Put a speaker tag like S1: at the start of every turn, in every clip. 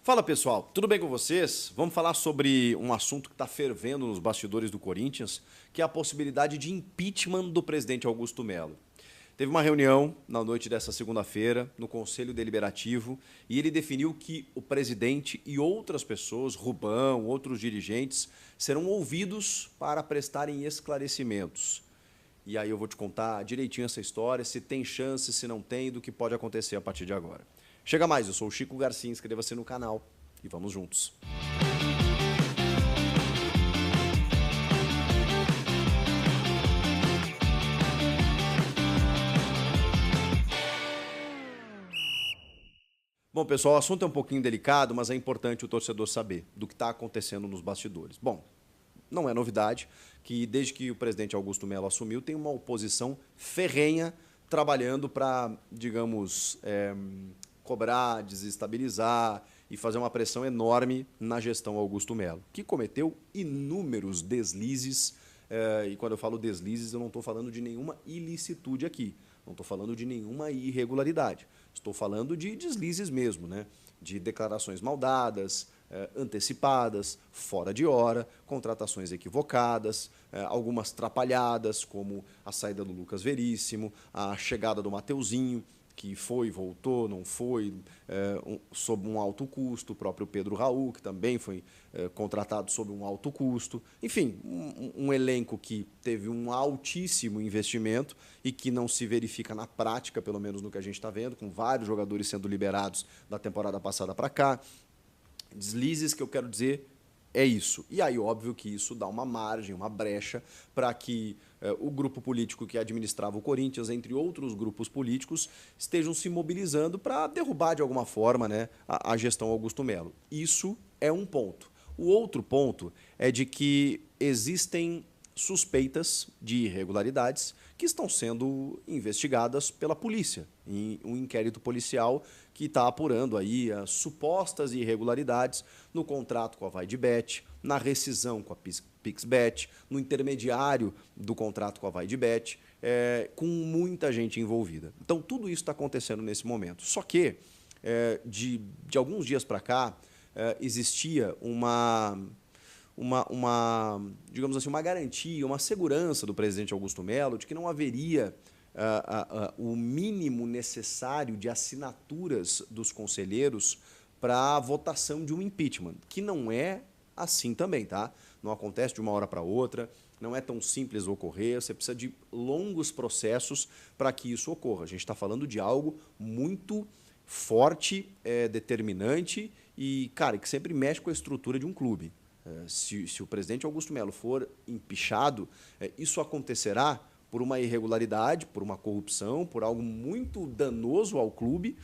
S1: Fala pessoal, tudo bem com vocês? Vamos falar sobre um assunto que está fervendo nos bastidores do Corinthians, que é a possibilidade de impeachment do presidente Augusto Melo. Teve uma reunião na noite dessa segunda-feira no Conselho Deliberativo e ele definiu que o presidente e outras pessoas, Rubão, outros dirigentes, serão ouvidos para prestarem esclarecimentos. E aí eu vou te contar direitinho essa história, se tem chance, se não tem, do que pode acontecer a partir de agora. Chega mais, eu sou o Chico Garcia, inscreva-se no canal e vamos juntos. Bom, pessoal, o assunto é um pouquinho delicado, mas é importante o torcedor saber do que está acontecendo nos bastidores. Bom, não é novidade que desde que o presidente Augusto Melo assumiu, tem uma oposição ferrenha trabalhando para, digamos, cobrar, desestabilizar e fazer uma pressão enorme na gestão Augusto Melo, que cometeu inúmeros deslizes, e quando eu falo deslizes, eu não estou falando de nenhuma ilicitude aqui, não estou falando de nenhuma irregularidade, estou falando de deslizes mesmo, né? De declarações maldadas, antecipadas, fora de hora, contratações equivocadas, algumas trapalhadas, como a saída do Lucas Veríssimo, a chegada do Mateuzinho, que foi, voltou, não foi, sob um alto custo, o próprio Pedro Raul, que também foi contratado sob um alto custo. Enfim, um elenco que teve um altíssimo investimento e que não se verifica na prática, pelo menos no que a gente está vendo, com vários jogadores sendo liberados da temporada passada para cá. Deslizes que eu quero dizer é isso. E aí, óbvio que isso dá uma margem, uma brecha para que o grupo político que administrava o Corinthians, entre outros grupos políticos, estejam se mobilizando para derrubar de alguma forma, né, a gestão Augusto Melo. Isso é um ponto. O outro ponto é de que existem suspeitas de irregularidades que estão sendo investigadas pela polícia, em um inquérito policial que está apurando aí as supostas irregularidades no contrato com a VaideBet, na rescisão com a Pixbet, no intermediário do contrato com a VaideBet, com muita gente envolvida. Então, tudo isso está acontecendo nesse momento. Só que, de alguns dias para cá, existia digamos assim, uma garantia, uma segurança do presidente Augusto Melo de que não haveria o mínimo necessário de assinaturas dos conselheiros para a votação de um impeachment, que não é assim também, tá? Não acontece de uma hora para outra, não é tão simples ocorrer, você precisa de longos processos para que isso ocorra. A gente está falando de algo muito forte, determinante e, cara, que sempre mexe com a estrutura de um clube. Se o presidente Augusto Melo for empichado, isso acontecerá por uma irregularidade, por uma corrupção, por algo muito danoso ao clube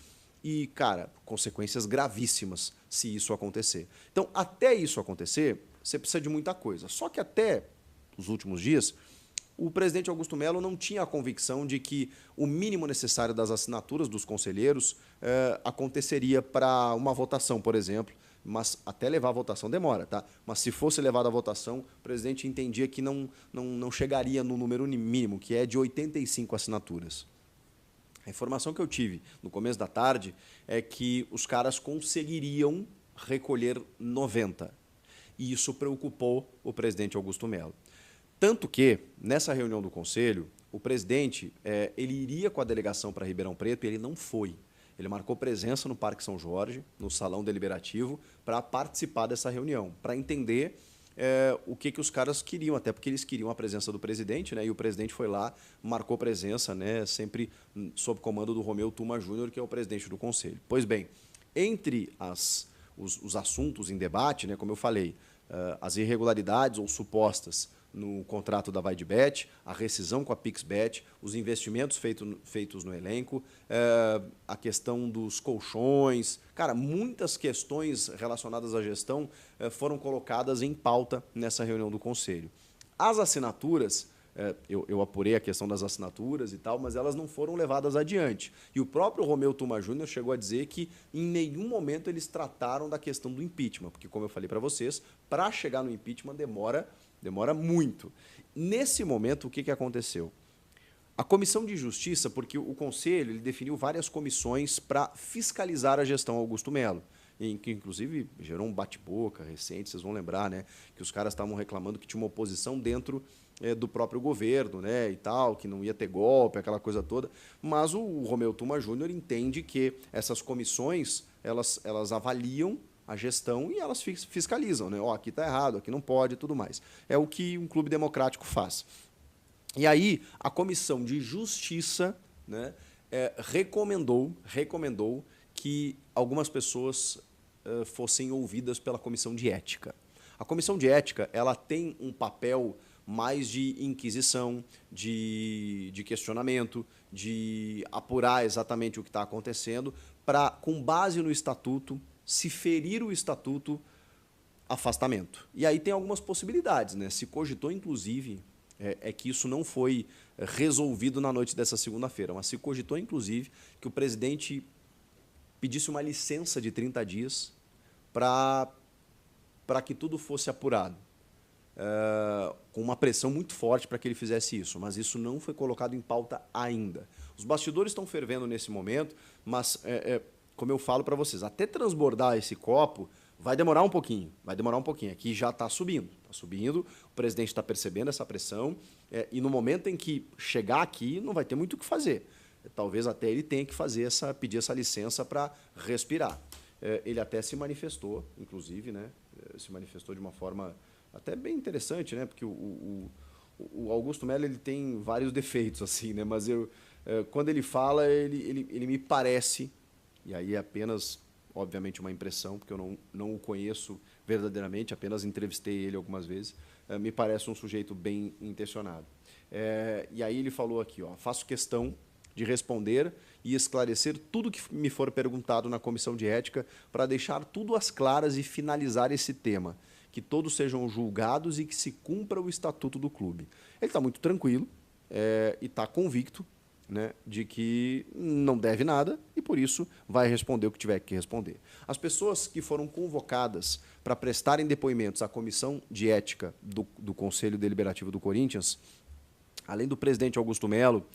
S1: e, cara, consequências gravíssimas se isso acontecer. Então, até isso acontecer, você precisa de muita coisa. Só que até os últimos dias, o presidente Augusto Melo não tinha a convicção de que o mínimo necessário das assinaturas dos conselheiros aconteceria para uma votação, por exemplo, mas até levar a votação demora, tá? Mas se fosse levada a votação, o presidente entendia que não chegaria no número mínimo, que é de 85 assinaturas. A informação que eu tive no começo da tarde é que os caras conseguiriam recolher 90. E isso preocupou o presidente Augusto Melo. Tanto que, nessa reunião do Conselho, o presidente ele iria com a delegação para Ribeirão Preto e ele não foi. Ele marcou presença no Parque São Jorge, no Salão Deliberativo, para participar dessa reunião, para entender o que os caras queriam, até porque eles queriam a presença do presidente, né? E o presidente foi lá, marcou presença, né? Sempre sob comando do Romeu Tuma Júnior, que é o presidente do Conselho. Pois bem, entre os assuntos em debate, né, como eu falei, as irregularidades ou supostas no contrato da VaideBet, a rescisão com a Pixbet, os investimentos feitos no elenco, a questão dos colchões. Cara, muitas questões relacionadas à gestão foram colocadas em pauta nessa reunião do Conselho. As assinaturas, eu apurei a questão das assinaturas e tal, mas elas não foram levadas adiante. E o próprio Romeu Tuma Júnior chegou a dizer que em nenhum momento eles trataram da questão do impeachment, porque, como eu falei para vocês, para chegar no impeachment demora muito. Nesse momento, o que aconteceu? A Comissão de Justiça, porque o Conselho ele definiu várias comissões para fiscalizar a gestão Augusto Melo. em que inclusive gerou um bate-boca recente, vocês vão lembrar, né, que os caras estavam reclamando que tinha uma oposição dentro do próprio governo, né, e tal, que não ia ter golpe, aquela coisa toda. Mas o Romeu Tuma Júnior entende que essas comissões, elas avaliam a gestão e elas fiscalizam, né? Ó, aqui está errado, aqui não pode e tudo mais. É o que um clube democrático faz. E aí, a Comissão de Justiça, né, recomendou que algumas pessoas fossem ouvidas pela Comissão de Ética. A Comissão de Ética, ela tem um papel mais de inquisição, de questionamento, de apurar exatamente o que está acontecendo, para, com base no estatuto, se ferir o estatuto, afastamento. E aí tem algumas possibilidades, né? Se cogitou, inclusive, que isso não foi resolvido na noite dessa segunda-feira, mas se cogitou, inclusive, que o presidente pedisse uma licença de 30 dias para que tudo fosse apurado. Com uma pressão muito forte para que ele fizesse isso, mas isso não foi colocado em pauta ainda. Os bastidores estão fervendo nesse momento, mas, como eu falo para vocês, até transbordar esse copo vai demorar um pouquinho, Aqui já está subindo, o presidente está percebendo essa pressão, e no momento em que chegar aqui não vai ter muito o que fazer. Talvez até ele tenha que pedir essa licença para respirar. Ele até se manifestou, inclusive, né? Se manifestou de uma forma até bem interessante, né? Porque o Augusto Melo ele tem vários defeitos, assim, né? Mas quando ele fala, ele me parece, e aí é apenas, obviamente, uma impressão, porque eu não o conheço verdadeiramente, apenas entrevistei ele algumas vezes, me parece um sujeito bem intencionado. E aí ele falou aqui, ó, faço questão de responder e esclarecer tudo que me for perguntado na comissão de ética para deixar tudo às claras e finalizar esse tema, que todos sejam julgados e que se cumpra o estatuto do clube. Ele está muito tranquilo e está convicto, né, de que não deve nada e, por isso, vai responder o que tiver que responder. As pessoas que foram convocadas para prestarem depoimentos à comissão de ética do Conselho Deliberativo do Corinthians, além do presidente Augusto Melo,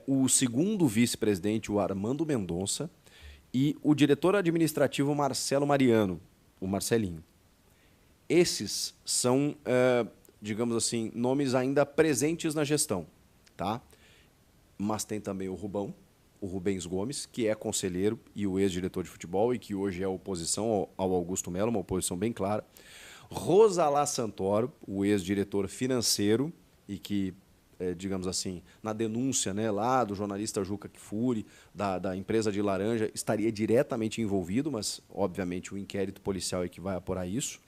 S1: o segundo vice-presidente, o Armando Mendonça, e o diretor administrativo Marcelo Mariano, o Marcelinho. Esses são, digamos assim, nomes ainda presentes na gestão, tá? Mas tem também o Rubens Gomes, que é conselheiro e o ex-diretor de futebol e que hoje é oposição ao Augusto Melo, uma oposição bem clara. Rosalá Santoro, o ex-diretor financeiro e que, digamos assim, na denúncia, né, lá do jornalista Juca Kfouri, da empresa de laranja, estaria diretamente envolvido, mas, obviamente, o inquérito policial é que vai apurar isso.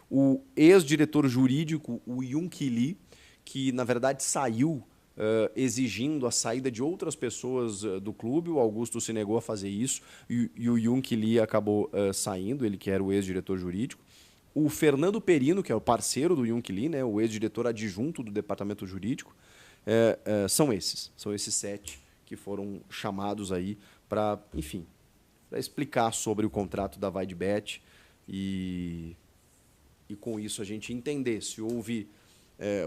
S1: O ex-diretor jurídico, o Yunque Lee, que, na verdade, saiu exigindo a saída de outras pessoas do clube. O Augusto se negou a fazer isso e o Yunque Lee acabou saindo, ele que era o ex-diretor jurídico. O Fernando Perino, que é o parceiro do Yunque Lee, né, o ex-diretor adjunto do departamento jurídico, são esses 7 que foram chamados aí para, enfim, para explicar sobre o contrato da VideBet e com isso a gente entender se houve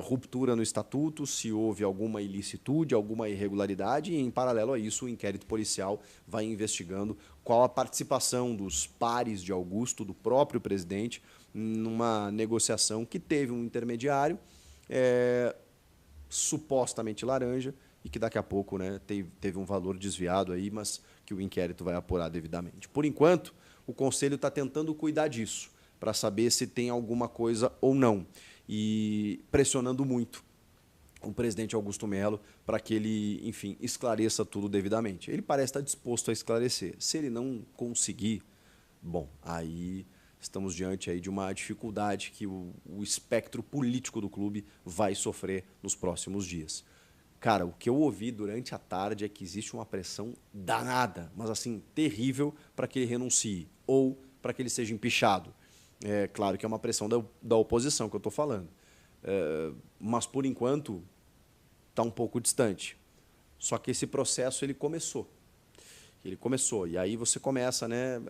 S1: ruptura no estatuto, se houve alguma ilicitude, alguma irregularidade, e, em paralelo a isso, o inquérito policial vai investigando qual a participação dos pares de Augusto, do próprio presidente, numa negociação que teve um intermediário supostamente laranja e que daqui a pouco, né, teve um valor desviado aí, mas que o inquérito vai apurar devidamente. Por enquanto, o Conselho está tentando cuidar disso, para saber se tem alguma coisa ou não, e pressionando muito o presidente Augusto Melo para que ele, enfim, esclareça tudo devidamente. Ele parece estar disposto a esclarecer. Se ele não conseguir, bom, aí estamos diante aí de uma dificuldade que o espectro político do clube vai sofrer nos próximos dias. Cara, o que eu ouvi durante a tarde é que existe uma pressão danada, mas assim, terrível, para que ele renuncie ou para que ele seja empichado. É claro que é uma pressão da oposição que eu estou falando, mas por enquanto está um pouco distante. Só que esse processo ele começou, e aí você começa, né?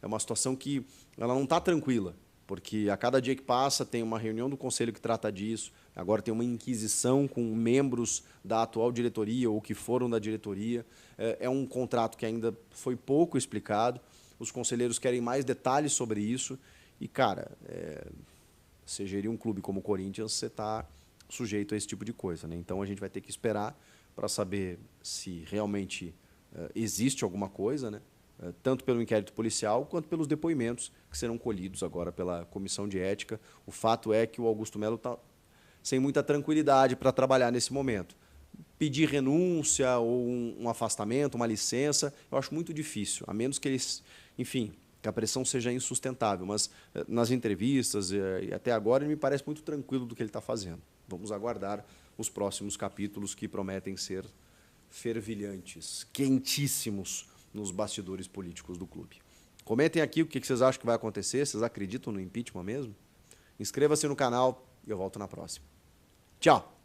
S1: É uma situação que ela não está tranquila, porque a cada dia que passa tem uma reunião do conselho que trata disso, agora tem uma inquisição com membros da atual diretoria ou que foram da diretoria, é um contrato que ainda foi pouco explicado. os conselheiros querem mais detalhes sobre isso. E, cara, você gerir um clube como o Corinthians, você está sujeito a esse tipo de coisa, né? Então a gente vai ter que esperar para saber se realmente existe alguma coisa, né? Tanto pelo inquérito policial quanto pelos depoimentos que serão colhidos agora pela comissão de ética. O fato é que o Augusto Melo está sem muita tranquilidade para trabalhar nesse momento. Pedir renúncia ou um afastamento, uma licença, eu acho muito difícil, a menos que eles, enfim, que a pressão seja insustentável. Mas nas entrevistas e até agora ele me parece muito tranquilo do que ele está fazendo. Vamos aguardar os próximos capítulos que prometem ser fervilhantes, quentíssimos nos bastidores políticos do clube. Comentem aqui o que vocês acham que vai acontecer, vocês acreditam no impeachment mesmo? Inscreva-se no canal e eu volto na próxima. Tchau!